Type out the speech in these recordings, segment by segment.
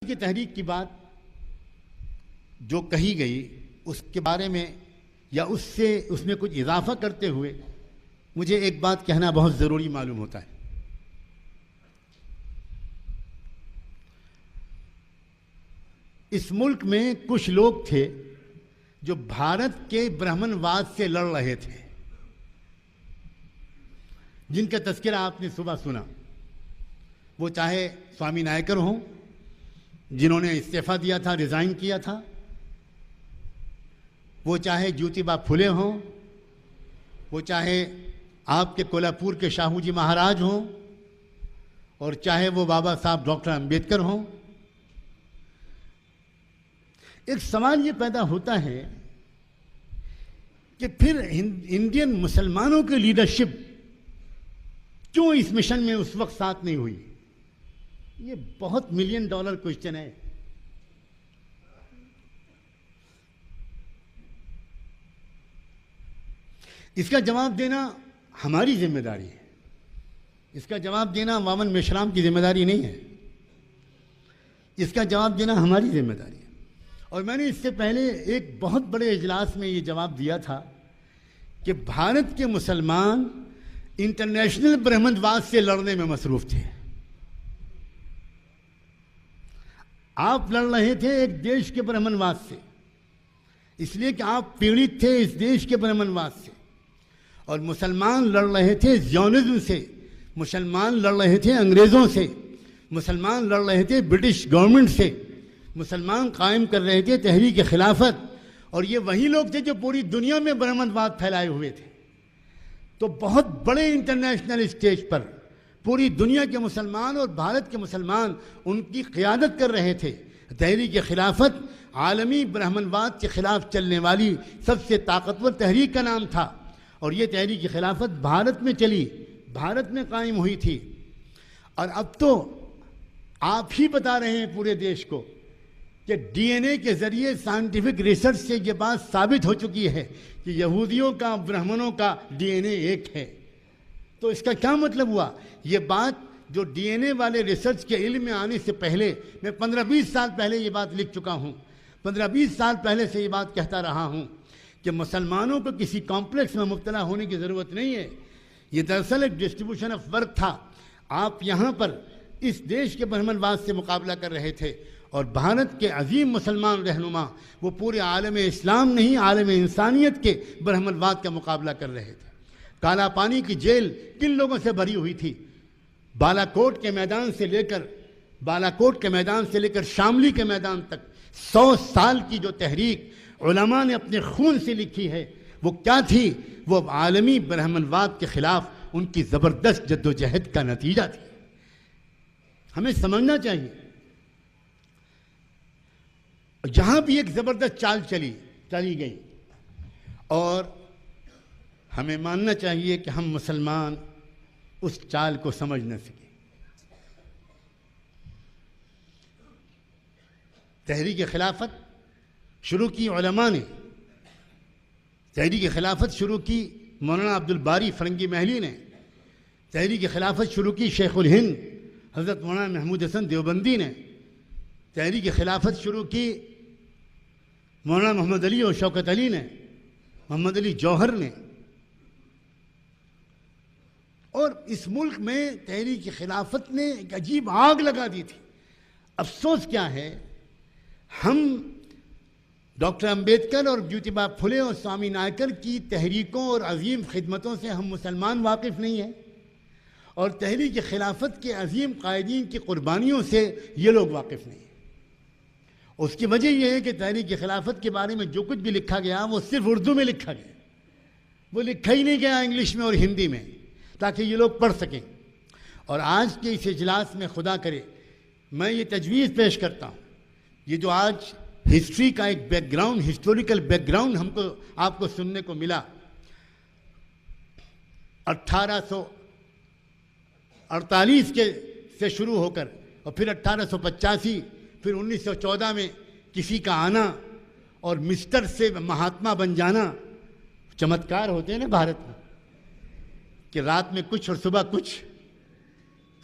کی تحریک کی بات جو کہی گئی اس کے بارے میں یا اس میں کچھ اضافہ کرتے ہوئے مجھے ایک بات کہنا بہت ضروری معلوم ہوتا ہے. اس ملک میں کچھ لوگ تھے جو بھارت کے برہمن واد سے لڑ رہے تھے، جن کا تذکرہ آپ نے صبح سنا. وہ چاہے سوامی نائکر ہوں جنہوں نے استعفیٰ دیا تھا، ریزائن کیا تھا، وہ چاہے جیوتیبا پھلے ہوں، وہ چاہے آپ کے کولہاپور کے شاہو جی مہاراج ہوں، اور چاہے وہ بابا صاحب ڈاکٹر امبیڈکر ہوں. ایک سوال یہ پیدا ہوتا ہے کہ پھر انڈین مسلمانوں کی لیڈرشپ کیوں اس مشن میں اس وقت ساتھ نہیں ہوئی؟ یہ بہت $1 ملین کوشچن ہے. اس کا جواب دینا ہماری ذمہ داری ہے. اس کا جواب دینا وامن میشرام کی ذمہ داری نہیں ہے. اس کا جواب دینا ہماری ذمہ داری ہے. اور میں نے اس سے پہلے ایک بہت بڑے اجلاس میں یہ جواب دیا تھا کہ بھارت کے مسلمان انٹرنیشنل برہمن واد سے لڑنے میں مصروف تھے. آپ لڑ رہے تھے ایک دیش کے برہمن واد سے، اس لیے کہ آپ پیڑت تھے اس دیش کے برہمن واد سے، اور مسلمان لڑ رہے تھے زیونزم سے، مسلمان لڑ رہے تھے انگریزوں سے، مسلمان لڑ رہے تھے برٹش گورنمنٹ سے، مسلمان قائم کر رہے تھے تحریک خلافت. اور یہ وہی لوگ تھے جو پوری دنیا میں برہمن واد پھیلائے ہوئے تھے. تو بہت بڑے انٹرنیشنل اسٹیج پر پوری دنیا کے مسلمان اور بھارت کے مسلمان ان کی قیادت کر رہے تھے. تحریک خلافت عالمی برہمن واد کے خلاف چلنے والی سب سے طاقتور تحریک کا نام تھا، اور یہ تحریک خلافت بھارت میں چلی، بھارت میں قائم ہوئی تھی. اور اب تو آپ ہی بتا رہے ہیں پورے دیش کو کہ ڈی این اے کے ذریعے سائنٹیفک ریسرچ سے یہ بات ثابت ہو چکی ہے کہ یہودیوں کا برہمنوں کا ڈی این اے ایک ہے. تو اس کا کیا مطلب ہوا؟ یہ بات جو ڈی این اے والے ریسرچ کے علم میں آنے سے پہلے میں 15-20 سال پہلے یہ بات لکھ چکا ہوں، 15-20 سال پہلے سے یہ بات کہتا رہا ہوں کہ مسلمانوں کو کسی کمپلیکس میں مبتلا ہونے کی ضرورت نہیں ہے. یہ دراصل ایک ڈسٹریبیوشن آف ورک تھا. آپ یہاں پر اس دیش کے برہمن واد سے مقابلہ کر رہے تھے، اور بھارت کے عظیم مسلمان رہنما وہ پورے عالم اسلام نہیں، عالم انسانیت کے برہمن واد کا مقابلہ کر رہے تھے. کالا پانی کی جیل کن لوگوں سے بھری ہوئی تھی؟ بالا کوٹ کے میدان سے لے کر شاملی کے میدان تک 100 سال کی جو تحریک علماء نے اپنے خون سے لکھی ہے وہ کیا تھی؟ وہ عالمی برہمن واد کے خلاف ان کی زبردست جدوجہد کا نتیجہ تھی. ہمیں سمجھنا چاہیے. جہاں بھی ایک زبردست چال چلی گئی، اور ہمیں ماننا چاہیے کہ ہم مسلمان اس چال کو سمجھ نہ سکے. تحریک خلافت شروع کی علماء نے، تحریک خلافت شروع کی مولانا عبدالباری فرنگی محلی نے، تحریک خلافت شروع کی شیخ الہند حضرت مولانا محمود حسن دیوبندی نے، تحریک خلافت شروع کی مولانا محمد علی اور شوکت علی نے، محمد علی جوہر نے. اور اس ملک میں تحریک خلافت نے ایک عجیب آگ لگا دی تھی. افسوس کیا ہے، ہم ڈاکٹر امبیڈکر اور جیوتیبا پھلے اور سوامی نائکر کی تحریکوں اور عظیم خدمتوں سے ہم مسلمان واقف نہیں ہیں، اور تحریک خلافت کے عظیم قائدین کی قربانیوں سے یہ لوگ واقف نہیں ہیں. اس کی وجہ یہ ہے کہ تحریک خلافت کے بارے میں جو کچھ بھی لکھا گیا وہ صرف اردو میں لکھا گیا، وہ لکھا ہی نہیں گیا انگلش میں اور ہندی میں تاکہ یہ لوگ پڑھ سکیں. اور آج کے اس اجلاس میں خدا کرے میں یہ تجویز پیش کرتا ہوں، یہ جو آج ہسٹری کا ایک back ground, historical back ground آپ کو سننے کو ملا، 1848 سے شروع ہو کر اور پھر 1885 پھر 1914 میں کسی کا آنا اور مسٹر سے مہاتما بن جانا. چمتکار ہوتے ہیں نا بھارت میں کہ رات میں کچھ اور صبح کچھ.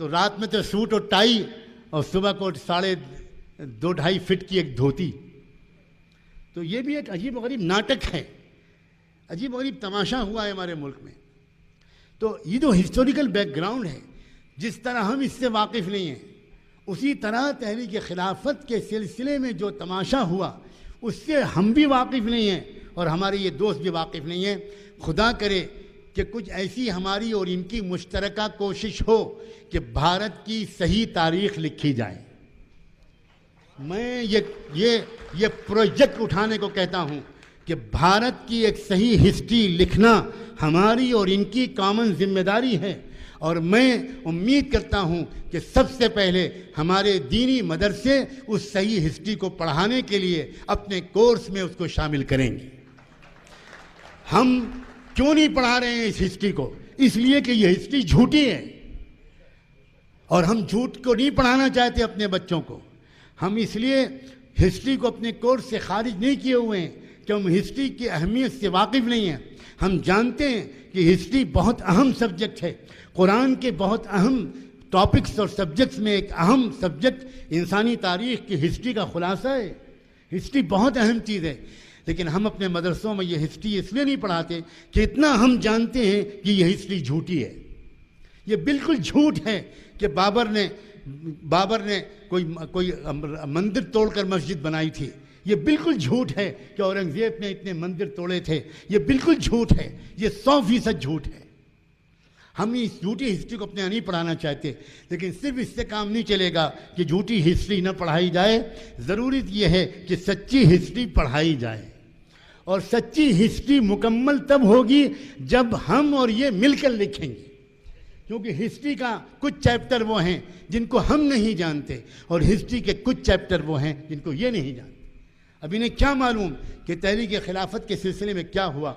تو رات میں تو سوٹ اور ٹائی اور صبح کو 2-2.5 فٹ کی ایک دھوتی. تو یہ بھی ایک عجیب و غریب ناٹک ہے, عجیب و غریب تماشا ہوا ہے ہمارے ملک میں. تو یہ جو ہسٹوریکل بیک گراؤنڈ ہے, جس طرح ہم اس سے واقف نہیں ہیں, اسی طرح تحریک خلافت کے سلسلے میں جو تماشا ہوا اس سے ہم بھی واقف نہیں ہیں اور ہمارے یہ دوست بھی واقف نہیں ہیں. خدا کرے کہ کچھ ایسی ہماری اور ان کی مشترکہ کوشش ہو کہ بھارت کی صحیح تاریخ لکھی جائے. میں یہ پروجیکٹ اٹھانے کو کہتا ہوں کہ بھارت کی ایک صحیح ہسٹری لکھنا ہماری اور ان کی کامن ذمہ داری ہے. اور میں امید کرتا ہوں کہ سب سے پہلے ہمارے دینی مدرسے اس صحیح ہسٹری کو پڑھانے کے لیے اپنے کورس میں اس کو شامل کریں گے. ہم کیوں نہیں پڑھا رہے ہیں اس ہسٹری کو؟ اس لیے کہ یہ ہسٹری جھوٹی ہے اور ہم جھوٹ کو نہیں پڑھانا چاہتے اپنے بچوں کو. ہم اس لیے ہسٹری کو اپنے کورس سے خارج نہیں کیے ہوئے ہیں کہ ہم ہسٹری کی اہمیت سے واقف نہیں ہیں. ہم جانتے ہیں کہ ہسٹری بہت اہم سبجیکٹ ہے. قرآن کے بہت اہم ٹاپکس اور سبجیکٹس میں ایک اہم سبجیکٹ انسانی تاریخ کی ہسٹری کا خلاصہ ہے. ہسٹری بہت اہم چیز ہے, لیکن ہم اپنے مدرسوں میں یہ ہسٹری اس لیے نہیں پڑھاتے کہ اتنا ہم جانتے ہیں کہ یہ ہسٹری جھوٹی ہے. یہ بالکل جھوٹ ہے کہ بابر نے کوئی مندر توڑ کر مسجد بنائی تھی. یہ بالکل جھوٹ ہے کہ اورنگزیب نے اتنے مندر توڑے تھے. یہ بالکل جھوٹ ہے, یہ 100% جھوٹ ہے. ہم اس جھوٹی ہسٹری کو اپنے نہیں پڑھانا چاہتے, لیکن صرف اس سے کام نہیں چلے گا کہ جھوٹی ہسٹری نہ پڑھائی جائے. ضروری یہ ہے کہ سچی ہسٹری پڑھائی جائے, اور سچی ہسٹری مکمل تب ہوگی جب ہم اور یہ مل کر لکھیں گے. کیونکہ ہسٹری کا کچھ چیپٹر وہ ہیں جن کو ہم نہیں جانتے, اور ہسٹری کے کچھ چیپٹر وہ ہیں جن کو یہ نہیں جانتے. اب انہیں کیا معلوم کہ تحریک خلافت کے سلسلے میں کیا ہوا؟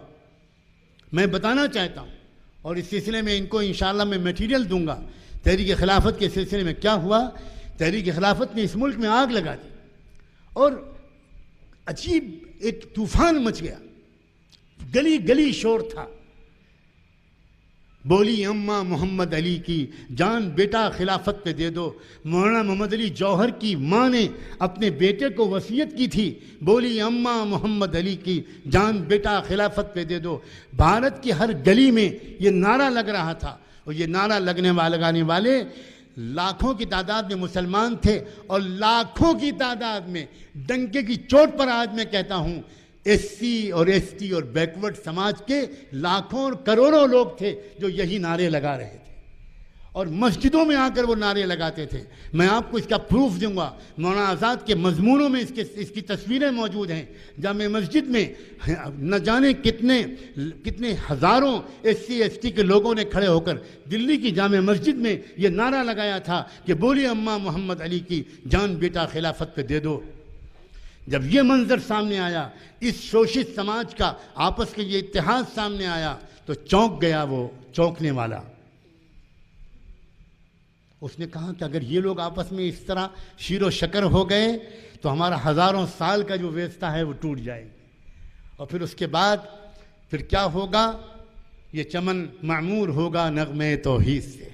میں بتانا چاہتا ہوں, اور اس سلسلے میں ان کو انشاءاللہ میں میٹیریل دوں گا. تحریک خلافت کے سلسلے میں کیا ہوا؟ تحریک خلافت نے اس ملک میں آگ لگا دی اور عجیب ایک طوفان مچ گیا. گلی گلی شور تھا. بولی اماں محمد علی کی جان بیٹا خلافت پہ دے دو. مولانا محمد علی جوہر کی ماں نے اپنے بیٹے کو وصیت کی تھی, بولی اماں محمد علی کی جان بیٹا خلافت پہ دے دو. بھارت کی ہر گلی میں یہ نعرہ لگ رہا تھا, اور یہ نعرہ لگانے والے لاکھوں کی تعداد میں مسلمان تھے, اور لاکھوں کی تعداد میں ڈنکے کی چوٹ پر آج میں کہتا ہوں ایس سی اور ایس ٹی اور بیکورڈ سماج کے لاکھوں اور کروڑوں لوگ تھے جو یہی نعرے لگا رہے تھے, اور مسجدوں میں آ کر وہ نعرے لگاتے تھے. میں آپ کو اس کا پروف دوں گا. مولانا آزاد کے مضمونوں میں اس کی تصویریں موجود ہیں. جامع مسجد میں نہ جانے کتنے ہزاروں ایس سی ایس ٹی کے لوگوں نے کھڑے ہو کر دلی کی جامع مسجد میں یہ نعرہ لگایا تھا کہ بولی اماں محمد علی کی جان بیٹا خلافت پہ دے دو. جب یہ منظر سامنے آیا, اس شوشت سماج کا آپس کے یہ اتحاد سامنے آیا, تو چونک گیا وہ چونکنے والا. اس نے کہا کہ اگر یہ لوگ آپس میں اس طرح شیر و شکر ہو گئے تو ہمارا ہزاروں سال کا جو ویستہ ہے وہ ٹوٹ جائے گی. اور پھر اس کے بعد پھر کیا ہوگا؟ یہ چمن معمور ہوگا نغمے توحید سے.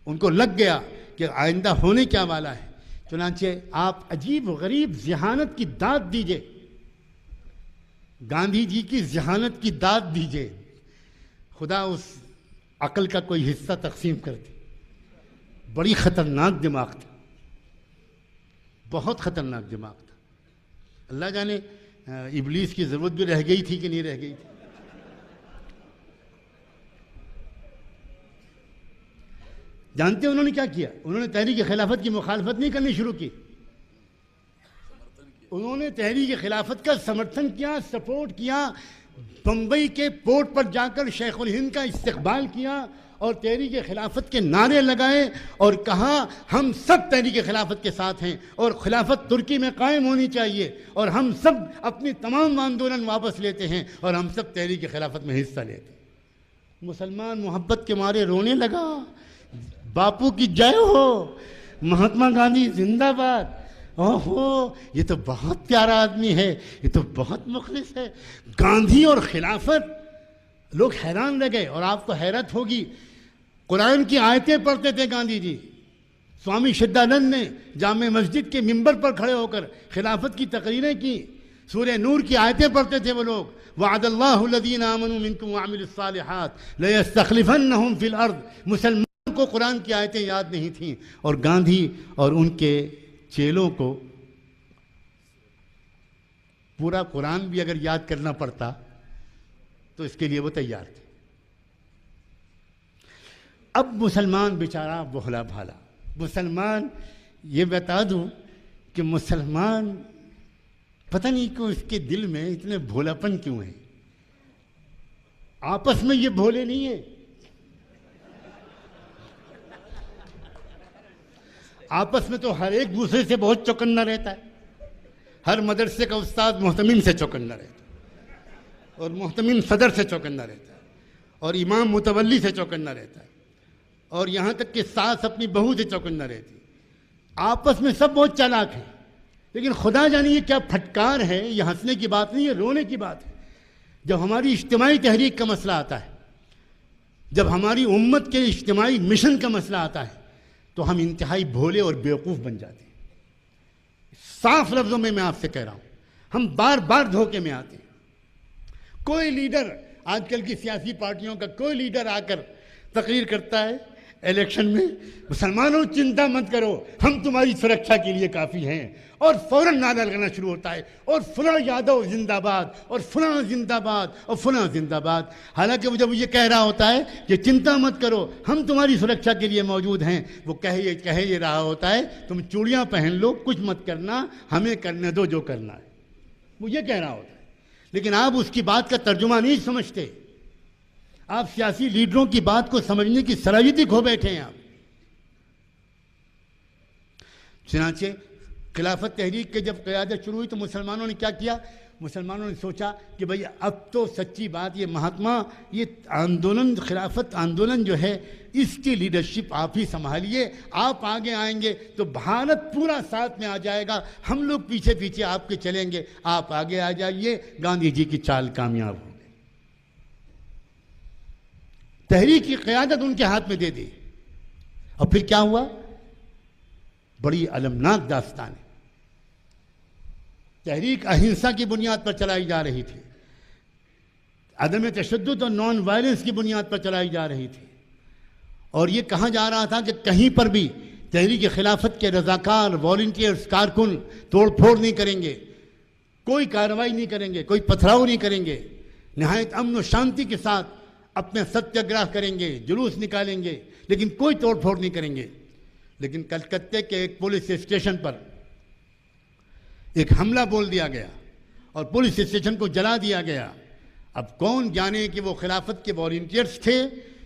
ان کو لگ گیا کہ آئندہ ہونے کیا والا ہے. چنانچہ آپ عجیب و غریب ذہانت کی داد دیجئے, گاندھی جی کی ذہانت کی داد دیجئے. خدا اس عقل کا کوئی حصہ تقسیم کر دے. بڑی خطرناک دماغ تھا, بہت خطرناک دماغ تھا. اللہ جانے ابلیس کی ضرورت بھی رہ گئی تھی کہ نہیں رہ گئی تھی. جانتے ہیں انہوں نے کیا کیا؟ انہوں نے تحریک خلافت کی مخالفت نہیں کرنی شروع کی, انہوں نے تحریک خلافت کا سمرتھن کیا, سپورٹ کیا. بمبئی کے پورٹ پر جا کر شیخ الہند کا استقبال کیا اور تحریک خلافت کے نعرے لگائے اور کہا ہم سب تحریک خلافت کے ساتھ ہیں اور خلافت ترکی میں قائم ہونی چاہیے, اور ہم سب اپنی تمام آندولن واپس لیتے ہیں اور ہم سب تحریک خلافت میں حصہ لیتے ہیں. مسلمان محبت کے مارے رونے لگا, باپو کی جے ہو, مہاتما گاندھی زندہ باد, اوہو یہ تو بہت پیارا آدمی ہے, یہ تو بہت مخلص ہے. گاندھی اور خلافت, لوگ حیران رہ گئے. اور آپ کو حیرت ہوگی, قرآن کی آیتیں پڑھتے تھے گاندھی جی, سوامی شدانند نے جامع مسجد کے ممبر پر کھڑے ہو کر خلافت کی تقریریں کی، سورہ نور کی آیتیں پڑھتے تھے وہ لوگ، وعد اللہ الذین آمنوا منکم وعملوا الصالحات لیستخلفنہم فی الارض۔ مسلمان کو قرآن کی آیتیں یاد نہیں تھیں، اور گاندھی اور ان کے چیلوں کو پورا قرآن بھی اگر یاد کرنا پڑتا تو اس کے لیے وہ تیار تھے۔ اب مسلمان بیچارہ بھولا بھالا، مسلمان، یہ بتا دوں کہ مسلمان پتہ نہیں کیوں اس کے دل میں اتنے بھولاپن کیوں ہے۔ آپس میں یہ بھولے نہیں ہیں، آپس میں تو ہر ایک دوسرے سے بہت چوکنا رہتا ہے۔ ہر مدرسے کا استاد محتمم سے چوکنا رہتا ہے، اور محتمم صدر سے چوکنا رہتا ہے، اور امام متولی سے چوکنا رہتا ہے، اور یہاں تک کہ ساس اپنی بہو سے چوکنا رہتی ہے۔ آپس میں سب بہت چالاک ہیں، لیکن خدا جانے یہ کیا پھٹکار ہے، یہ ہنسنے کی بات نہیں، یہ رونے کی بات ہے۔ جب ہماری اجتماعی تحریک کا مسئلہ آتا ہے، جب ہماری امت کے اجتماعی مشن کا مسئلہ آتا ہے، تو ہم انتہائی بھولے اور بیوقوف بن جاتے ہیں۔ صاف لفظوں میں آپ سے کہہ رہا ہوں، ہم بار بار دھوکے میں آتے ہیں۔ کوئی لیڈر، آج کل کی سیاسی پارٹیوں کا کوئی لیڈر آ کر تقریر کرتا ہے الیکشن میں، مسلمانوں چنتا مت کرو، ہم تمہاری سرکشا کے لیے کافی ہیں، اور فوراً نعرہ لگانا شروع ہوتا ہے، اور فلاں یادو زندہ باد، اور فلاں زندہ باد، اور فلاں زندہ باد۔ حالانکہ وہ جب یہ کہہ رہا ہوتا ہے کہ چنتا مت کرو، ہم تمہاری سرکشا کے لیے موجود ہیں، وہ کہہ یہ رہا ہوتا ہے تم چوڑیاں پہن لو، کچھ مت کرنا، ہمیں کرنے دو جو کرنا ہے، وہ یہ کہہ رہا ہوتا ہے۔ لیکن آپ اس کی بات کا ترجمہ نہیں سمجھتے، آپ سیاسی لیڈروں کی بات کو سمجھنے کی صلاحیت کھو بیٹھے ہیں آپ۔ چنانچہ خلافت تحریک کے جب قیادت شروع ہوئی تو مسلمانوں نے کیا کیا؟ مسلمانوں نے سوچا کہ بھئی اب تو سچی بات، یہ مہاتما، یہ آندولن، خلافت آندولن جو ہے، اس کی لیڈرشپ آپ ہی سنبھالیے، آپ آگے آئیں گے تو بھارت پورا ساتھ میں آ جائے گا، ہم لوگ پیچھے پیچھے آپ کے چلیں گے، آپ آگے آ جائیے۔ گاندھی جی کی چال کامیاب ہو گئی، تحریک کی قیادت ان کے ہاتھ میں دے دی۔ اور پھر کیا ہوا؟ بڑی المناک داستان ہے۔ تحریک اہنسا کی بنیاد پر چلائی جا رہی تھی، عدم تشدد اور نان وائلنس کی بنیاد پر چلائی جا رہی تھی، اور یہ کہا جا رہا تھا کہ کہیں پر بھی تحریک خلافت کے رضاکار، والنٹیئرز، کارکن توڑ پھوڑ نہیں کریں گے، کوئی کارروائی نہیں کریں گے، کوئی پتھراؤ نہیں کریں گے، نہایت امن و شانتی کے ساتھ اپنے ستیہ گرہ کریں گے، جلوس نکالیں گے، لیکن کوئی توڑ پھوڑ نہیں کریں گے۔ لیکن کلکتے کے ایک پولیس اسٹیشن پر ایک حملہ بول دیا گیا اور پولیس اسٹیشن کو جلا دیا گیا۔ اب کون جانے کہ وہ خلافت کے والنٹیئرز تھے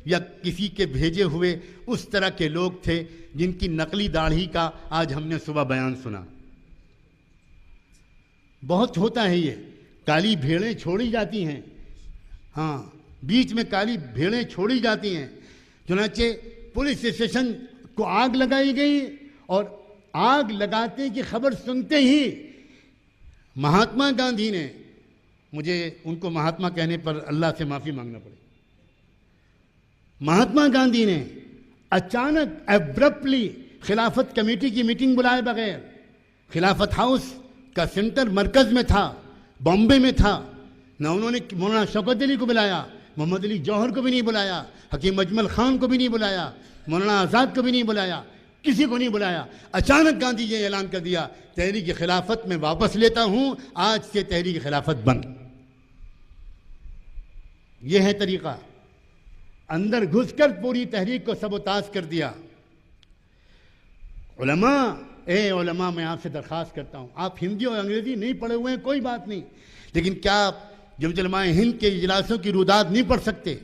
یا کسی کے بھیجے ہوئے اس طرح کے لوگ تھے جن کی نقلی داڑھی کا آج ہم نے صبح بیان سنا۔ بہت ہوتا ہے یہ، کالی بھیڑیں چھوڑی جاتی ہیں، ہاں بیچ میں کالی بھیڑیں چھوڑی جاتی ہیں۔ چنانچہ پولیس اسٹیشن کو آگ لگائی گئی، اور آگ لگاتے کی خبر سنتے ہی مہاتما گاندھی نے، مجھے ان کو مہاتما کہنے پر اللہ سے معافی مانگنا پڑے، مہاتما گاندھی نے اچانک ایبرپٹلی خلافت کمیٹی کی میٹنگ بلائے بغیر، خلافت ہاؤس کا سینٹر مرکز میں تھا، بامبے میں تھا، نہ انہوں نے مولانا شوکت علی کو بلایا، محمد علی جوہر کو بھی نہیں بلایا، حکیم اجمل خان کو بھی نہیں بلایا، مولانا آزاد کو بھی نہیں بلایا، کسی کو نہیں بلایا۔ اچانک گاندھی جی نے اعلان کر دیا، تحریک خلافت میں واپس لیتا ہوں، آج سے تحریک خلافت بند۔ یہ ہے طریقہ، اندر گھس کر پوری تحریک کو سبوتاژ کر دیا۔ علماء، اے علماء، میں آپ سے درخواست کرتا ہوں، آپ ہندی اور انگریزی نہیں پڑھے ہوئے ہیں کوئی بات نہیں، لیکن کیا آپ جمعیت علماء ہند کے اجلاسوں کی روداد نہیں پڑھ سکتے؟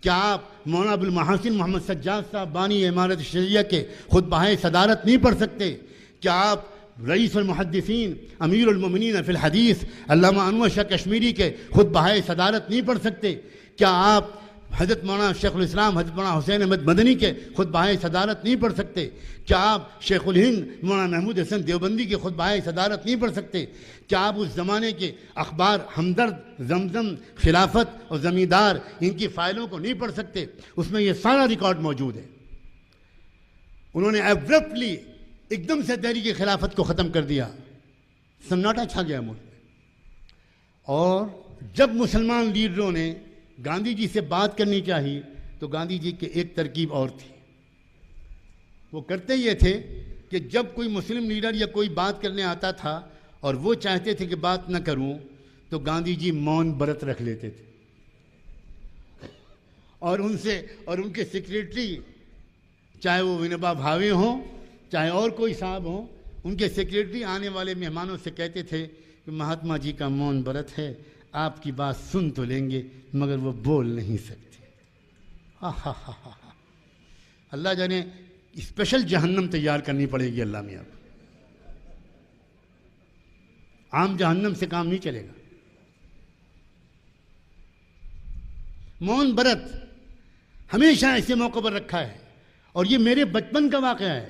کیا آپ مولانا ابوالمحاسن محمد سجاد صاحب بانی امارت شریعہ کے خطبہ صدارت نہیں پڑھ سکتے؟ کیا آپ رئیس المحدثین امیر المومنین فی الحدیث علامہ انور شاہ کشمیری کے خطبہ صدارت نہیں پڑھ سکتے؟ کیا آپ حضرت مولانا شیخ الاسلام حضرت مولانا حسین احمد مدنی کے خطبہ صدارت نہیں پڑھ سکتے؟ کیا آپ شیخ الہند مولانا محمود حسن دیوبندی کے خطبہ صدارت نہیں پڑھ سکتے؟ کیا آپ اس زمانے کے اخبار ہمدرد، زمزم، خلافت اور زمیندار ان کی فائلوں کو نہیں پڑھ سکتے؟ اس میں یہ سارا ریکارڈ موجود ہے۔ انہوں نے ایبرپٹلی ایک دم سے تحریک خلافت کو ختم کر دیا. سناٹا چھا گیا ملک میں. اور جب مسلمان لیڈروں نے گاندھی جی سے بات کرنی چاہی تو گاندھی جی کی ایک ترکیب اور تھی. وہ کرتے یہ تھے کہ جب کوئی مسلم لیڈر یا کوئی بات کرنے آتا تھا اور وہ چاہتے تھے کہ بات نہ کروں تو گاندھی جی مون برت رکھ لیتے تھے. اور ان کے سیکریٹری, چاہے وہ ونوبا بھاوے ہوں چاہے اور کوئی صاحب ہوں, ان کے سیکریٹری آنے والے مہمانوں سے کہتے تھے کہ مہاتما جی کا مون برت ہے, آپ کی بات سن تو لیں گے مگر وہ بول نہیں سکتے. اللہ جانے اسپیشل جہنم تیار کرنی پڑے گی اللہ میاں. عام جہنم سے کام نہیں چلے گا. مون برت ہمیشہ ایسے موقع پر رکھا ہے. اور یہ میرے بچپن کا واقعہ ہے,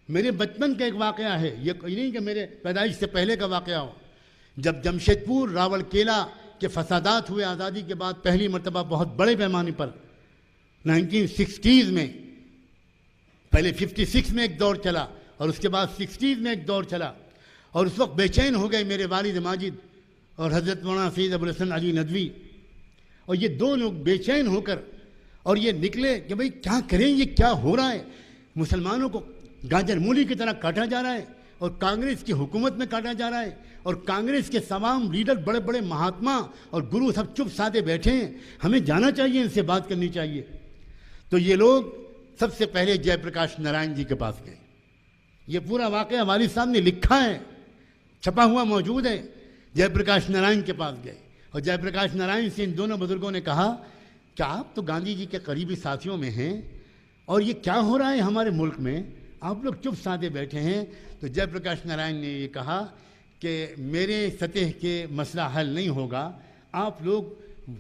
میرے بچپن کا ایک واقعہ ہے, یہ نہیں کہ میرے پیدائش سے پہلے کا واقعہ ہو. جب جمشید پور راول کیلا کے فسادات ہوئے آزادی کے بعد پہلی مرتبہ بہت بڑے پیمانے پر 1960s میں, پہلے 56 میں ایک دور چلا اور اس کے بعد 60s میں ایک دور چلا, اور اس وقت بے چین ہو گئے میرے والد ماجد اور حضرت مولانا سید ابوالحسن علی ندوی, اور یہ دو لوگ بے چین ہو کر اور یہ نکلے کہ بھئی کیا کریں, یہ کیا ہو رہا ہے. مسلمانوں کو گاجر مولی کی طرح کاٹا جا رہا ہے اور کانگریس کی حکومت میں کاٹا جا رہا ہے, اور کانگریس کے تمام لیڈر بڑے بڑے مہاتما اور گرو سب چپ سادے بیٹھے ہیں, ہمیں جانا چاہیے, ان سے بات کرنی چاہیے. تو یہ لوگ سب سے پہلے جے پرکاش نارائن جی کے پاس گئے. یہ پورا واقعہ والد صاحب نے لکھا ہے, چھپا ہوا موجود ہے. جے پرکاش نارائن کے پاس گئے اور جے پرکاش نارائن سے ان دونوں بزرگوں نے کہا کہ آپ تو گاندھی جی کے قریبی ساتھیوں میں ہیں اور یہ کیا ہو رہا ہے ہمارے ملک میں, آپ لوگ چپ سادے بیٹھے ہیں. تو جے پرکاش نارائن نے یہ کہا کہ میرے سطح کے مسئلہ حل نہیں ہوگا, آپ لوگ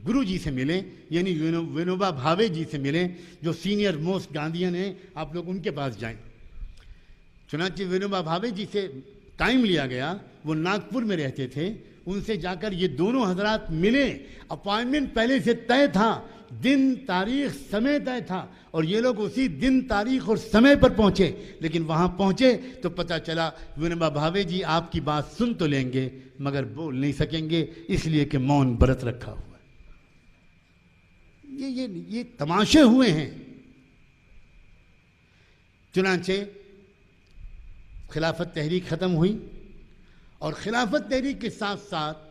گرو جی سے ملیں, یعنی ونوبا بھاوے جی سے ملیں جو سینئر موسٹ گاندھین ہیں, آپ لوگ ان کے پاس جائیں. چنانچہ ونوبا بھاوے جی سے ٹائم لیا گیا, وہ ناگپور میں رہتے تھے, ان سے جا کر یہ دونوں حضرات ملے. اپائنٹمنٹ پہلے سے طے تھا, دن تاریخ سمے طے تھا, اور یہ لوگ اسی دن تاریخ اور سمے پر پہنچے. لیکن وہاں پہنچے تو پتہ چلا ونوبا بھاوے جی آپ کی بات سن تو لیں گے مگر بول نہیں سکیں گے, اس لیے کہ مون برت رکھا ہوا ہے. یہ تماشے ہوئے ہیں. چنانچہ خلافت تحریک ختم ہوئی, اور خلافت تحریک کے ساتھ ساتھ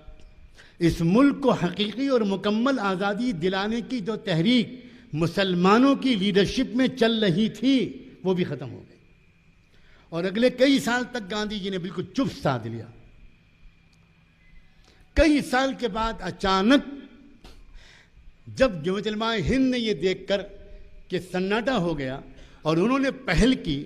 اس ملک کو حقیقی اور مکمل آزادی دلانے کی جو تحریک مسلمانوں کی لیڈرشپ میں چل رہی تھی وہ بھی ختم ہو گئی. اور اگلے کئی سال تک گاندھی جی نے بالکل چپ سادھ لیا. کئی سال کے بعد اچانک جب جمعیت علماء ہند نے یہ دیکھ کر کہ سناٹا ہو گیا اور انہوں نے پہل کی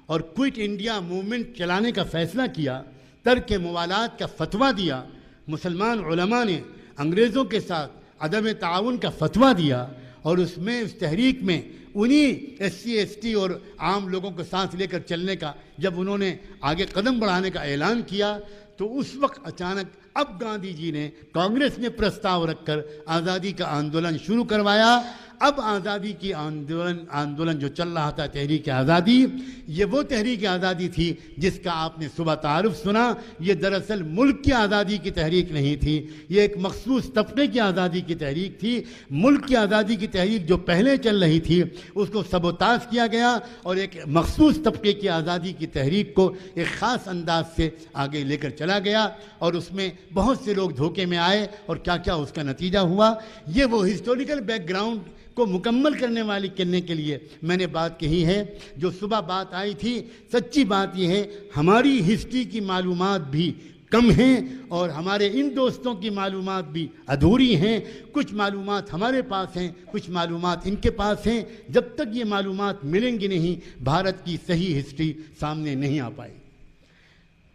اور کوئٹ انڈیا موومنٹ چلانے کا فیصلہ کیا, ترک موالات کا فتویٰ دیا, مسلمان علماء نے انگریزوں کے ساتھ عدم تعاون کا فتویٰ دیا, اور اس تحریک میں انہی ایس سی ایس ٹی اور عام لوگوں کو ساتھ لے کر چلنے کا جب انہوں نے آگے قدم بڑھانے کا اعلان کیا, تو اس وقت اچانک اب گاندھی جی نے کانگریس میں پرستاو رکھ کر آزادی کا آندولن شروع کروایا. اب آزادی کی آندولن جو چل رہا تھا, تحریک آزادی, یہ وہ تحریک آزادی تھی جس کا آپ نے صبح تعارف سنا. یہ دراصل ملک کی آزادی کی تحریک نہیں تھی, یہ ایک مخصوص طبقے کی آزادی کی تحریک تھی. ملک کی آزادی کی تحریک جو پہلے چل رہی تھی اس کو سبوتاژ کیا گیا, اور ایک مخصوص طبقے کی آزادی کی تحریک کو ایک خاص انداز سے آگے لے کر چلا گیا, اور اس میں بہت سے لوگ دھوکے میں آئے, اور کیا کیا اس کا نتیجہ ہوا. یہ وہ ہسٹوریکل بیک گراؤنڈ کو مکمل کرنے کے لیے میں نے بات کہی ہے. جو صبح بات آئی تھی, سچی بات یہ ہے ہماری ہسٹری کی معلومات بھی کم ہیں اور ہمارے ان دوستوں کی معلومات بھی ادھوری ہیں. کچھ معلومات ہمارے پاس ہیں, کچھ معلومات ان کے پاس ہیں. جب تک یہ معلومات ملیں گی نہیں, بھارت کی صحیح ہسٹری سامنے نہیں آ پائے.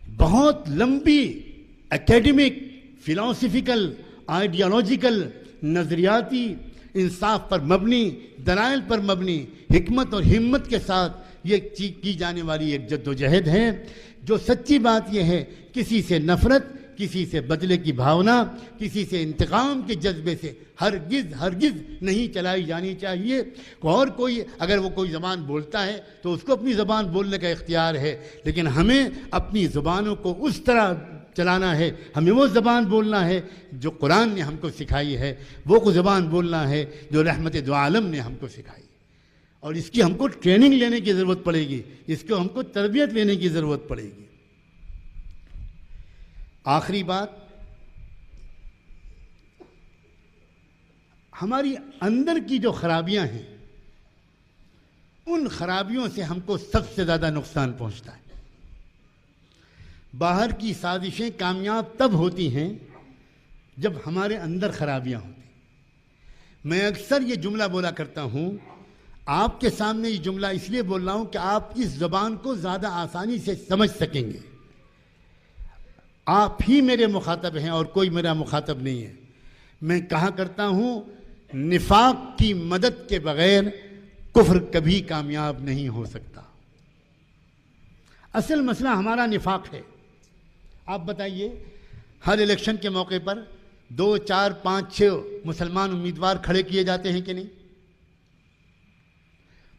بہت لمبی اکیڈمک, فلاسفیکل, آئیڈیالوجیکل, نظریاتی, انصاف پر مبنی, دلائل پر مبنی, حکمت اور ہمت کے ساتھ یہ کی جانے والی ایک جد و جہد ہے. جو سچی بات یہ ہے, کسی سے نفرت, کسی سے بدلے کی بھاونا، کسی سے انتقام کے جذبے سے ہرگز نہیں چلائی جانی چاہیے۔ اور کوئی اگر وہ کوئی زبان بولتا ہے تو اس کو اپنی زبان بولنے کا اختیار ہے، لیکن ہمیں اپنی زبانوں کو اس طرح چلانا ہے، ہمیں وہ زبان بولنا ہے جو قرآن نے ہم کو سکھائی ہے، وہ زبان بولنا ہے جو رحمت دو عالم نے ہم کو سکھائی، اور اس کی ہم کو ٹریننگ لینے کی ضرورت پڑے گی، اس کو ہم کو تربیت لینے کی ضرورت پڑے گی۔ آخری بات، ہماری اندر کی جو خرابیاں ہیں ان خرابیوں سے ہم کو سب سے زیادہ نقصان پہنچتا ہے۔ باہر کی سازشیں کامیاب تب ہوتی ہیں جب ہمارے اندر خرابیاں ہوتی ہیں۔ میں اکثر یہ جملہ بولا کرتا ہوں، آپ کے سامنے یہ جملہ اس لیے بول رہا ہوں کہ آپ اس زبان کو زیادہ آسانی سے سمجھ سکیں گے۔ آپ ہی میرے مخاطب ہیں اور کوئی میرا مخاطب نہیں ہے۔ میں کہا کرتا ہوں، نفاق کی مدد کے بغیر کفر کبھی کامیاب نہیں ہو سکتا۔ اصل مسئلہ ہمارا نفاق ہے۔ آپ بتائیے، ہر الیکشن کے موقع پر 2 4 5 6 مسلمان امیدوار کھڑے کیے جاتے ہیں کہ نہیں؟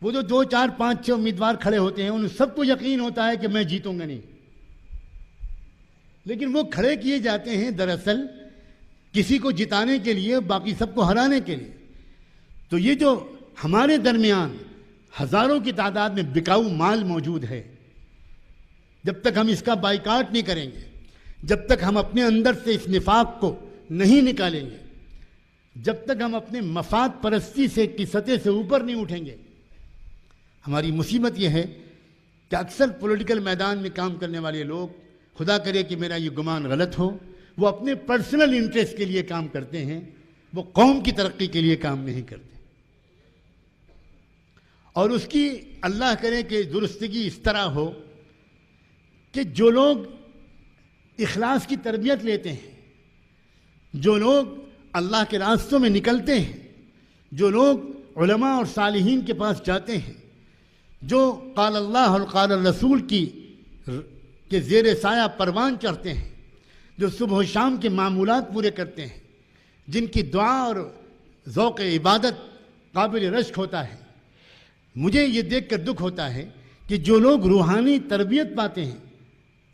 وہ جو 2 4 5 6 امیدوار کھڑے ہوتے ہیں ان سب کو یقین ہوتا ہے کہ میں جیتوں گا نہیں، لیکن وہ کھڑے کیے جاتے ہیں دراصل کسی کو جتانے کے لیے، باقی سب کو ہرانے کے لیے۔ تو یہ جو ہمارے درمیان ہزاروں کی تعداد میں بکاؤ مال موجود ہے، جب تک ہم اس کا بائیکاٹ نہیں کریں گے، جب تک ہم اپنے اندر سے اس نفاق کو نہیں نکالیں گے، جب تک ہم اپنے مفاد پرستی سے کی سطح سے اوپر نہیں اٹھیں گے، ہماری مصیبت یہ ہے کہ اکثر پولیٹیکل میدان میں کام کرنے والے لوگ، خدا کرے کہ میرا یہ گمان غلط ہو، وہ اپنے پرسنل انٹرسٹ کے لیے کام کرتے ہیں، وہ قوم کی ترقی کے لیے کام نہیں کرتے۔ اور اس کی اللہ کرے کہ درستگی اس طرح ہو کہ جو لوگ اخلاص کی تربیت لیتے ہیں، جو لوگ اللہ کے راستوں میں نکلتے ہیں، جو لوگ علماء اور صالحین کے پاس جاتے ہیں، جو قال اللہ اور قال الرسول کے زیر سایہ پروان چڑھتے ہیں، جو صبح و شام کے معمولات پورے کرتے ہیں، جن کی دعا اور ذوق عبادت قابل رشک ہوتا ہے، مجھے یہ دیکھ کر دکھ ہوتا ہے کہ جو لوگ روحانی تربیت پاتے ہیں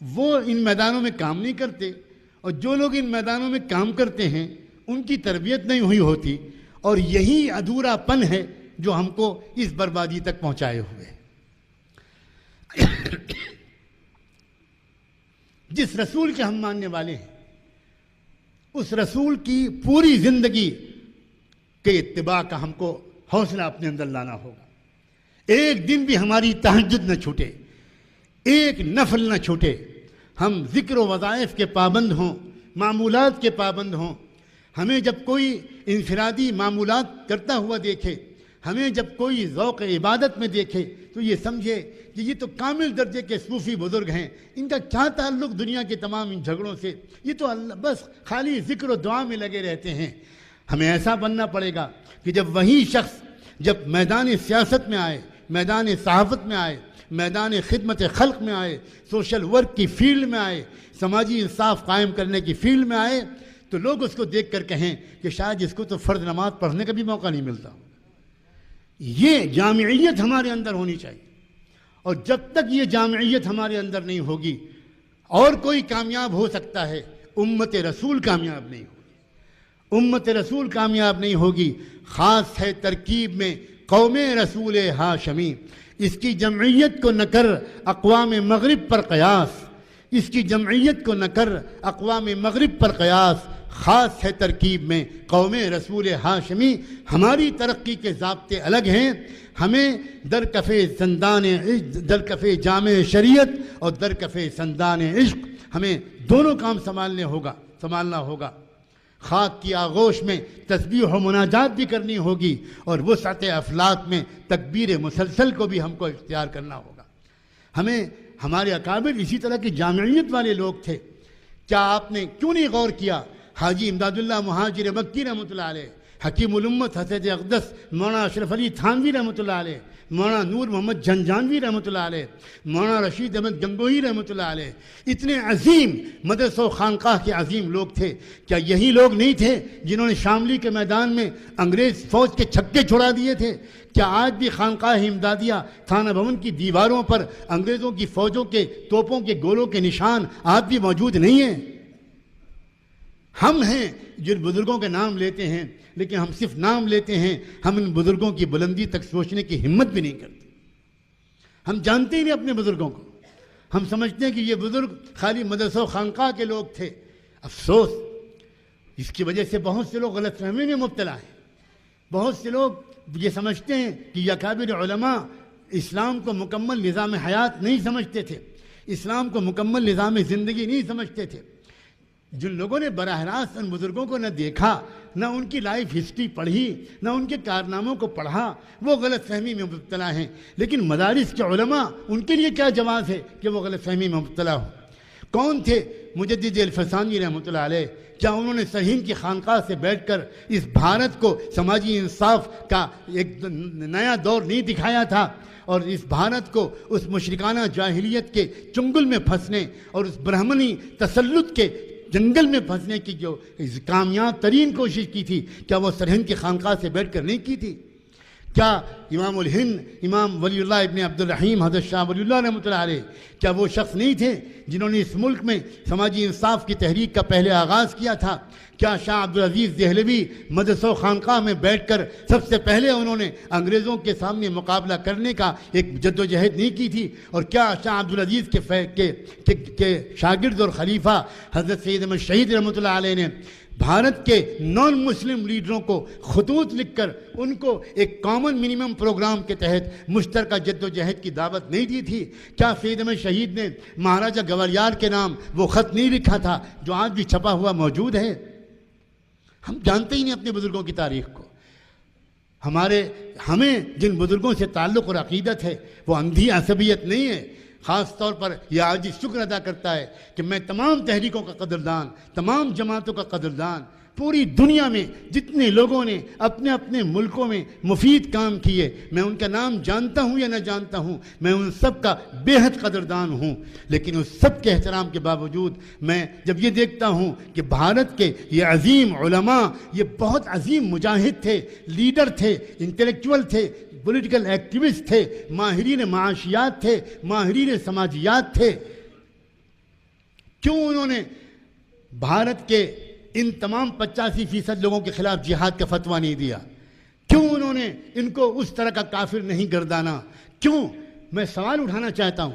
وہ ان میدانوں میں کام نہیں کرتے، اور جو لوگ ان میدانوں میں کام کرتے ہیں ان کی تربیت نہیں ہوئی ہوتی، اور یہی ادھورا پن ہے جو ہم کو اس بربادی تک پہنچائے ہوئے۔ جس رسول کے ہم ماننے والے ہیں اس رسول کی پوری زندگی کے اتباع کا ہم کو حوصلہ اپنے اندر لانا ہوگا۔ ایک دن بھی ہماری تہجد نہ چھوٹے، ایک نفل نہ چھوٹے، ہم ذکر و وظائف کے پابند ہوں، معمولات کے پابند ہوں۔ ہمیں جب کوئی انفرادی معمولات کرتا ہوا دیکھے، ہمیں جب کوئی ذوق عبادت میں دیکھے تو یہ سمجھے کہ یہ تو کامل درجے کے صوفی بزرگ ہیں، ان کا کیا تعلق دنیا کے تمام ان جھگڑوں سے، یہ تو اللہ بس خالی ذکر و دعا میں لگے رہتے ہیں۔ ہمیں ایسا بننا پڑے گا کہ جب وہی شخص جب میدان سیاست میں آئے، میدان صحافت میں آئے، میدان خدمت خلق میں آئے، سوشل ورک کی فیلڈ میں آئے، سماجی انصاف قائم کرنے کی فیلڈ میں آئے، تو لوگ اس کو دیکھ کر کہیں کہ شاید اس کو تو فرض نماز پڑھنے کا بھی موقع نہیں ملتا۔ یہ جامعیت ہمارے اندر ہونی چاہیے، اور جب تک یہ جامعیت ہمارے اندر نہیں ہوگی، اور کوئی کامیاب ہو سکتا ہے، امت رسول کامیاب نہیں ہوگی، امت رسول کامیاب نہیں ہوگی۔ خاص ہے ترکیب میں قوم رسول ہاشمی، اس کی جمعیت کو نہ کر اقوام مغرب پر قیاس، اس کی جمعیت کو نہ کر اقوام مغرب پر قیاس۔ خاص ہے ترکیب میں قوم رسول ہاشمی، ہماری ترقی کے ضابطے الگ ہیں۔ ہمیں درکف جامع شریعت اور درکف سندان عشق، ہمیں دونوں کام سنبھالنا ہوگا۔ خاک کی آغوش میں تسبیح و مناجات بھی کرنی ہوگی، اور وسعت افلاک میں تکبیر مسلسل کو بھی ہم کو اختیار کرنا ہوگا۔ ہمیں ہمارے اکابر اسی طرح کی جامعیت والے لوگ تھے۔ کیا آپ نے کیوں نہیں غور کیا؟ حاجی امداد اللہ مہاجر مکی رحمۃ اللہ علیہ، حکیم الامت حضرت اقدس مولانا اشرف علی تھانوی رحمۃ اللہ علیہ، مولانا نور محمد جھنجھانوی رحمۃ اللہ علیہ، مولانا رشید احمد گنگوہی رحمۃ اللہ علیہ، اتنے عظیم مدرسہ و خانقاہ کے عظیم لوگ تھے، کیا یہی لوگ نہیں تھے جنہوں نے شاملی کے میدان میں انگریز فوج کے چھکے چھڑا دیے تھے؟ کیا آج بھی خانقاہ امدادیہ تھانہ بھون کی دیواروں پر انگریزوں کی فوجوں کے توپوں کے گولوں کے نشان آج بھی موجود نہیں ہیں؟ ہم ہیں جن بزرگوں کے نام لیتے ہیں، لیکن ہم صرف نام لیتے ہیں، ہم ان بزرگوں کی بلندی تک سوچنے کی ہمت بھی نہیں کرتے۔ ہم جانتے ہی نہیں اپنے بزرگوں کو، ہم سمجھتے ہیں کہ یہ بزرگ خالی مدرسہ و خانقاہ کے لوگ تھے۔ افسوس، اس کی وجہ سے بہت سے لوگ غلط فہمی میں مبتلا ہیں۔ بہت سے لوگ یہ سمجھتے ہیں کہ یہ اکابر علماء اسلام کو مکمل نظام حیات نہیں سمجھتے تھے، اسلام کو مکمل نظام زندگی نہیں سمجھتے تھے۔ جن لوگوں نے براہ راست ان بزرگوں کو نہ دیکھا، نہ ان کی لائف ہسٹری پڑھی، نہ ان کے کارناموں کو پڑھا، وہ غلط فہمی میں مبتلا ہیں۔ لیکن مدارس کے علماء، ان کے لیے کیا جواز ہے کہ وہ غلط فہمی میں مبتلا ہو؟ کون تھے مجدد الفسانی رحمۃ اللہ علیہ؟ کیا انہوں نے سرہند کی خانقاہ سے بیٹھ کر اس بھارت کو سماجی انصاف کا ایک نیا دور نہیں دکھایا تھا، اور اس بھارت کو اس مشرکانہ جاہلیت کے چنگل میں پھنسنے اور اس برہمنی تسلط کے جنگل میں پھنسنے کی جو کامیاب ترین کوشش کی تھی، کیا وہ سرہند کی خانقاہ سے بیٹھ کر نہیں کی تھی؟ کیا امام الہند امام ولی اللہ ابن عبد الرحیم حضرت شاہ ولی اللہ رحمۃ اللہ علیہ کیا وہ شخص نہیں تھے جنہوں نے اس ملک میں سماجی انصاف کی تحریک کا پہلے آغاز کیا تھا؟ کیا شاہ عبدالعزیز دہلوی مدرسہ و خانقاہ میں بیٹھ کر سب سے پہلے انہوں نے انگریزوں کے سامنے مقابلہ کرنے کا ایک جد و جہد نہیں کی تھی؟ اور کیا شاہ عبدالعزیز کے شاگرد اور خلیفہ حضرت سید احمد شہید رحمۃ اللہ علیہ نے بھارت کے نان مسلم لیڈروں کو خطوط لکھ کر ان کو ایک کامن منیمم پروگرام کے تحت مشترکہ جد و جہد کی دعوت نہیں دی تھی؟ کیا سید احمد شہید نے مہاراجہ گوالیار کے نام وہ خط نہیں لکھا تھا جو آج بھی چھپا ہوا موجود ہے؟ ہم جانتے ہی نہیں اپنے بزرگوں کی تاریخ کو۔ ہمیں جن بزرگوں سے تعلق اور عقیدت ہے وہ اندھی عصبیت نہیں ہے۔ خاص طور پر یہ آج شکر ادا کرتا ہے کہ میں تمام تحریکوں کا قدردان، تمام جماعتوں کا قدردان، پوری دنیا میں جتنے لوگوں نے اپنے اپنے ملکوں میں مفید کام کیے، میں ان کا نام جانتا ہوں یا نہ جانتا ہوں، میں ان سب کا بے حد قدردان ہوں۔ لیکن اس سب کے احترام کے باوجود میں جب یہ دیکھتا ہوں کہ بھارت کے یہ عظیم علماء، یہ بہت عظیم مجاہد تھے، لیڈر تھے، انٹلیکچوئل تھے، پولیٹیکل ایکٹیوسٹ تھے، ماہرین معاشیات تھے، ماہرین سماجیات تھے، کیوں انہوں نے بھارت کے ان تمام 85% لوگوں کے خلاف جہاد کا فتویٰ نہیں دیا؟ کیوں انہوں نے ان کو اس طرح کا کافر نہیں گردانا؟ کیوں؟ میں سوال اٹھانا چاہتا ہوں،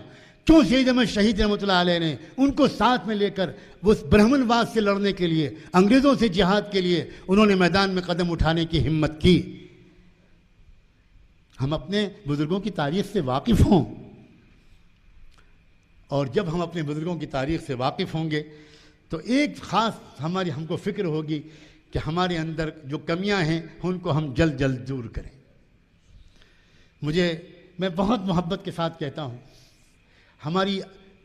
کیوں سید احمد شہید رحمۃ اللہ علیہ نے ان کو ساتھ میں لے کر اس برہمن واد سے لڑنے کے لیے، انگریزوں سے جہاد کے لیے انہوں نے میدان میں قدم اٹھانے کی ہمت کی؟ ہم اپنے بزرگوں کی تاریخ سے واقف ہوں، اور جب ہم اپنے بزرگوں کی تاریخ سے واقف ہوں گے تو ایک خاص ہم کو فکر ہوگی کہ ہمارے اندر جو کمیاں ہیں ان کو ہم جلد جلد دور کریں۔ میں بہت محبت کے ساتھ کہتا ہوں، ہماری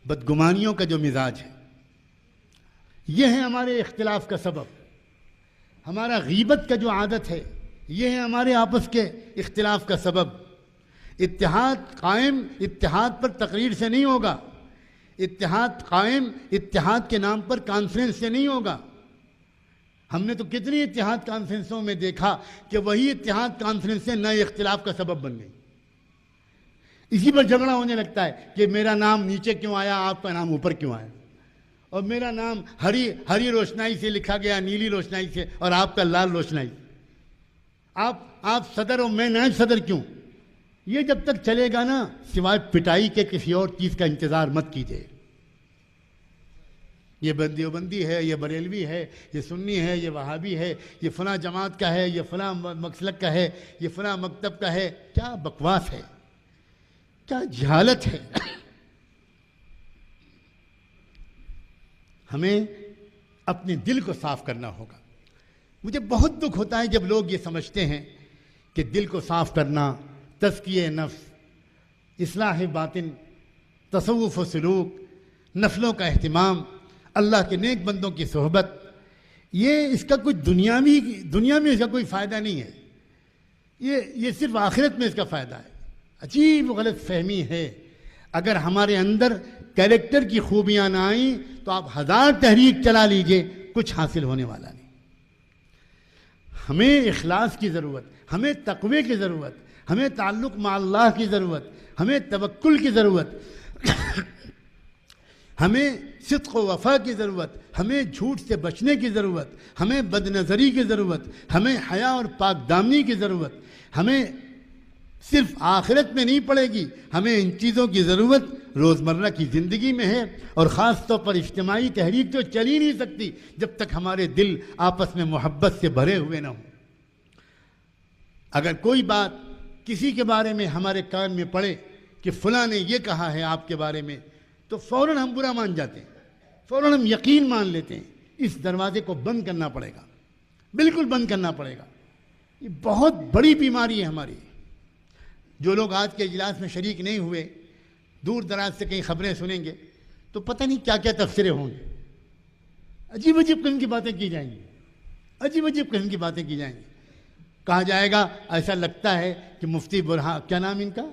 بدگمانیوں کا جو مزاج ہے یہ ہے ہمارے اختلاف کا سبب، ہمارا غیبت کا جو عادت ہے یہ ہے ہمارے آپس کے اختلاف کا سبب۔ اتحاد قائم اتحاد پر تقریر سے نہیں ہوگا، اتحاد قائم اتحاد کے نام پر کانفرنس سے نہیں ہوگا۔ ہم نے تو کتنی اتحاد کانفرنسوں میں دیکھا کہ وہی اتحاد کانفرنسیں نئے اختلاف کا سبب بن گئی۔ اسی پر جھگڑا ہونے لگتا ہے کہ میرا نام نیچے کیوں آیا، آپ کا نام اوپر کیوں آیا، اور میرا نام ہری روشنائی سے لکھا گیا، نیلی روشنائی سے، اور آپ کا لال روشنائی۔ آپ صدر اور میں نائب صدر کیوں؟ یہ جب تک چلے گا نا، سوائے پٹائی کے کسی اور چیز کا انتظار مت کیجیے۔ یہ دیوبندی ہے، یہ بریلوی ہے، یہ سنی ہے، یہ وہابی ہے، یہ فلاں جماعت کا ہے، یہ فلاں مسلک کا ہے، یہ فلاں مکتب کا ہے۔ کیا بکواس ہے، کیا جہالت ہے۔ ہمیں اپنے دل کو صاف کرنا ہوگا۔ مجھے بہت دکھ ہوتا ہے جب لوگ یہ سمجھتے ہیں کہ دل کو صاف کرنا، تزکیہ نفس، اصلاح باطن، تصوف و سلوک، نفلوں کا اہتمام، اللہ کے نیک بندوں کی صحبت، اس کا کوئی دنیا میں اس کا کوئی فائدہ نہیں ہے، یہ صرف آخرت میں اس کا فائدہ ہے۔ عجیب غلط فہمی ہے. اگر ہمارے اندر کیریکٹر کی خوبیاں نہ آئیں تو آپ 1000 تحریک چلا لیجئے، کچھ حاصل ہونے والا نہیں. ہمیں اخلاص کی ضرورت، ہمیں تقوی کی ضرورت، ہمیں تعلق مع اللہ کی ضرورت، ہمیں توکل کی ضرورت، ہمیں صدق و وفا کی ضرورت، ہمیں جھوٹ سے بچنے کی ضرورت، ہمیں بد نظری کی ضرورت، ہمیں حیا اور پاک دامنی کی ضرورت. ہمیں صرف آخرت میں نہیں پڑے گی، ہمیں ان چیزوں کی ضرورت روزمرہ کی زندگی میں ہے. اور خاص طور پر اجتماعی تحریک تو چل ہی نہیں سکتی جب تک ہمارے دل آپس میں محبت سے بھرے ہوئے نہ ہوں. اگر کوئی بات کسی کے بارے میں ہمارے کان میں پڑے کہ فلاں نے یہ کہا ہے آپ کے بارے میں، تو فوراً ہم برا مان جاتے ہیں، فوراً ہم یقین مان لیتے ہیں. اس دروازے کو بند کرنا پڑے گا، بالکل بند کرنا پڑے گا. یہ بہت بڑی بیماری ہے ہماری. جو لوگ آج کے اجلاس میں شریک نہیں ہوئے، دور دراز سے کئی خبریں سنیں گے تو پتہ نہیں کیا کیا تفسیریں ہوں گی. عجیب عجیب قسم کی باتیں کی جائیں گی، عجیب عجیب قسم کی باتیں کی جائیں گی. کہا جائے گا ایسا لگتا ہے کہ مفتی برہان، کیا نام ان کا،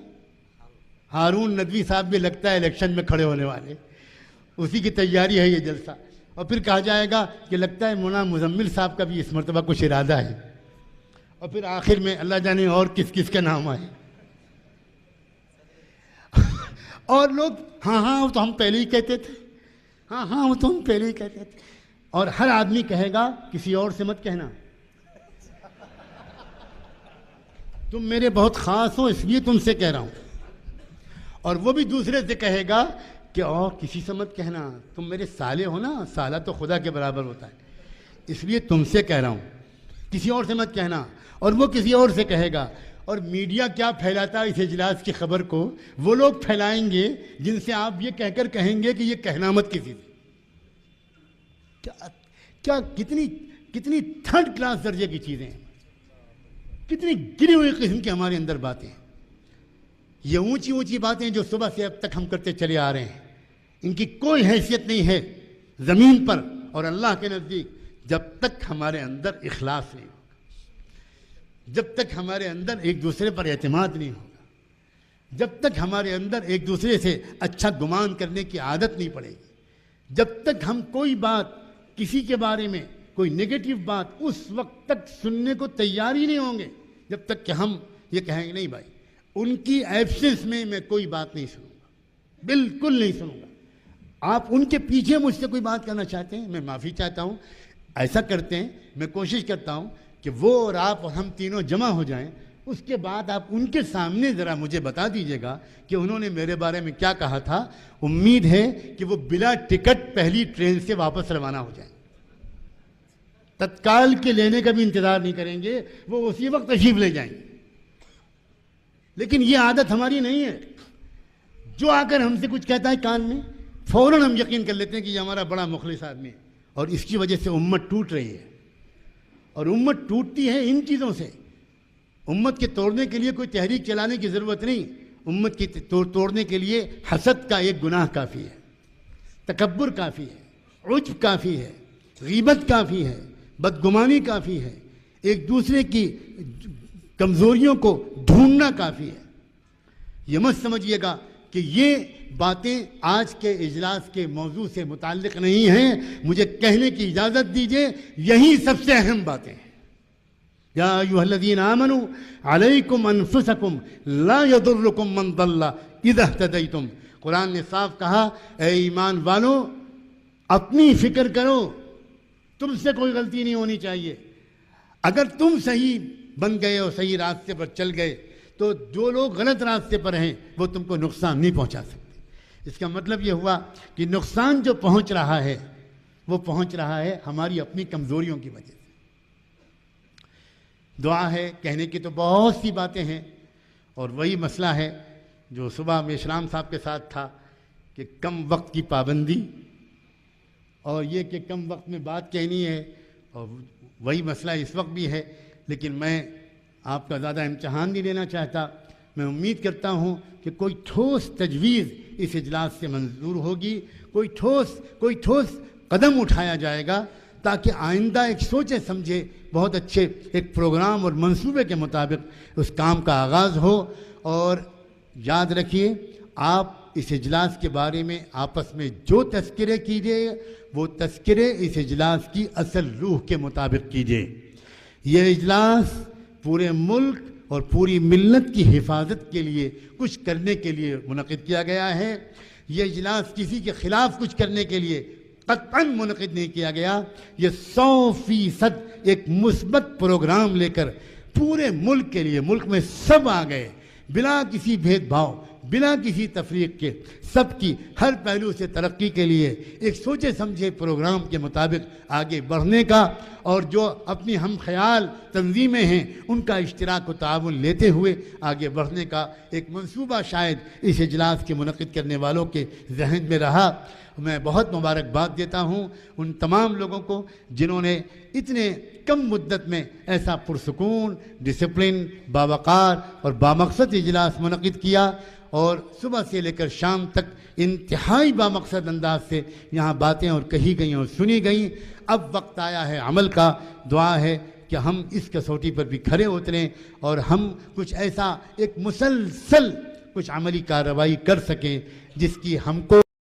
ہارون ندوی صاحب بھی لگتا ہے الیکشن میں کھڑے ہونے والے، اسی کی تیاری ہے یہ جلسہ. اور پھر کہا جائے گا کہ لگتا ہے مولانا مزمل صاحب کا بھی اس مرتبہ کچھ ارادہ ہے. اور پھر آخر میں اللہ جانے اور کس کس کا نام آئے. اور لوگ ہاں وہ تو ہم پہلے ہی کہتے تھے، ہاں وہ تو ہم پہلے ہی کہتے تھے. اور ہر آدمی کہے گا کسی اور سے مت کہنا، تم میرے بہت خاص ہو اس لیے تم سے کہہ رہا ہوں. اور وہ بھی دوسرے سے کہے گا کہ اور کسی سے مت کہنا، تم میرے سالے ہو نا، سالہ تو خدا کے برابر ہوتا ہے اس لیے تم سے کہہ رہا ہوں، کسی اور سے مت کہنا. اور وہ کسی اور سے کہے گا. اور میڈیا کیا پھیلاتا ہے اس اجلاس کی خبر کو، وہ لوگ پھیلائیں گے جن سے آپ یہ کہہ کر کہیں گے کہ یہ کہنا مت کسی سے. کیا کتنی تھرڈ کلاس درجے کی چیزیں ہیں، کتنی گری ہوئی قسم کی ہمارے اندر باتیں ہیں. یہ اونچی اونچی باتیں جو صبح سے اب تک ہم کرتے چلے آ رہے ہیں، ان کی کوئی حیثیت نہیں ہے زمین پر اور اللہ کے نزدیک جب تک ہمارے اندر اخلاص نہیں ہوگا، جب تک ہمارے اندر ایک دوسرے پر اعتماد نہیں ہوگا، جب تک ہمارے اندر ایک دوسرے سے اچھا گمان کرنے کی عادت نہیں پڑے گی، جب تک ہم کوئی بات کسی کے بارے میں کوئی نگیٹو بات اس وقت تک سننے کو تیار ہی نہیں ہوں گے جب تک کہ ہم یہ کہیں گے نہیں بھائی ان کی ایبسنس میں میں کوئی بات نہیں سنوں گا، بالکل نہیں سنوں گا. آپ ان کے پیچھے مجھ سے کوئی بات کرنا چاہتے ہیں، میں معافی چاہتا ہوں. ایسا کرتے ہیں، میں کوشش کرتا ہوں کہ وہ اور آپ اور ہم تینوں جمع ہو جائیں، اس کے بعد آپ ان کے سامنے ذرا مجھے بتا دیجئے گا کہ انہوں نے میرے بارے میں کیا کہا تھا. امید ہے کہ وہ بلا ٹکٹ پہلی ٹرین سے واپس روانہ ہو جائیں، تتکال کے لینے کا بھی انتظار نہیں کریں گے، وہ اسی وقت تشریف لے جائیں گے. لیکن یہ عادت ہماری نہیں ہے. جو آ کر ہم سے کچھ کہتا ہے کان میں، فوراً ہم یقین کر لیتے ہیں کہ یہ ہمارا بڑا مخلص آدمی ہے. اور اس کی وجہ سے امت ٹوٹ رہی ہے، اور امت ٹوٹتی ہے ان چیزوں سے. امت کے توڑنے کے لیے کوئی تحریک چلانے کی ضرورت نہیں. امت کی توڑنے کے لیے حسد کا ایک گناہ کافی ہے، تکبر کافی ہے، عجب کافی ہے، غیبت کافی ہے، بدگمانی کافی ہے، ایک دوسرے کی کمزوریوں کو ڈھونڈنا کافی ہے. یہ مت سمجھیے گا کہ یہ باتیں آج کے اجلاس کے موضوع سے متعلق نہیں ہیں. مجھے کہنے کی اجازت دیجیے، یہی سب سے اہم باتیں ہیں. یا ایھا الذین آمنوا علیکم انفسکم لا یضرکم من ضل اذا اہتدیتم. قرآن نے صاف کہا اے ایمان والو اپنی فکر کرو، تم سے کوئی غلطی نہیں ہونی چاہیے. اگر تم صحیح بن گئے اور صحیح راستے پر چل گئے تو جو لوگ غلط راستے پر ہیں وہ تم کو نقصان نہیں پہنچا سکتے. اس کا مطلب یہ ہوا کہ نقصان جو پہنچ رہا ہے وہ پہنچ رہا ہے ہماری اپنی کمزوریوں کی وجہ سے. دعا ہے، کہنے کی تو بہت سی باتیں ہیں، اور وہی مسئلہ ہے جو صبح میں اسلام صاحب کے ساتھ تھا کہ کم وقت کی پابندی، اور یہ کہ کم وقت میں بات کہنی ہے، اور وہی مسئلہ اس وقت بھی ہے. لیکن میں آپ کا زیادہ امتحان نہیں لینا چاہتا. میں امید کرتا ہوں کہ کوئی ٹھوس تجویز اس اجلاس سے منظور ہوگی، کوئی ٹھوس قدم اٹھایا جائے گا تاکہ آئندہ ایک سوچے سمجھے بہت اچھے ایک پروگرام اور منصوبے کے مطابق اس کام کا آغاز ہو. اور یاد رکھیے آپ اس اجلاس کے بارے میں آپس میں جو تذکرے کیجیے وہ تذکرے اس اجلاس کی اصل روح کے مطابق کیجیے. یہ اجلاس پورے ملک اور پوری ملت کی حفاظت کے لیے کچھ کرنے کے لیے منعقد کیا گیا ہے. یہ اجلاس کسی کے خلاف کچھ کرنے کے لیے قطعاً منعقد نہیں کیا گیا. یہ 100% ایک مثبت پروگرام لے کر پورے ملک کے لیے، ملک میں سب آ گئے بلا کسی بھید بھاؤ، بلا کسی تفریق کے، سب کی ہر پہلو سے ترقی کے لیے ایک سوچے سمجھے پروگرام کے مطابق آگے بڑھنے کا، اور جو اپنی ہم خیال تنظیمیں ہیں ان کا اشتراک و تعاون لیتے ہوئے آگے بڑھنے کا ایک منصوبہ شاید اس اجلاس کے منعقد کرنے والوں کے ذہن میں رہا. میں بہت مبارکباد دیتا ہوں ان تمام لوگوں کو جنہوں نے اتنے کم مدت میں ایسا پرسکون، ڈسپلن، باوقار اور بامقصد اجلاس منعقد کیا، اور صبح سے لے کر شام تک انتہائی بامقصد انداز سے یہاں باتیں اور کہی گئیں اور سنی گئیں. اب وقت آیا ہے عمل کا. دعا ہے کہ ہم اس کسوٹی پر بھی کھڑے اتریں اور ہم کچھ ایسا ایک مسلسل کچھ عملی کارروائی کر سکیں جس کی ہم کو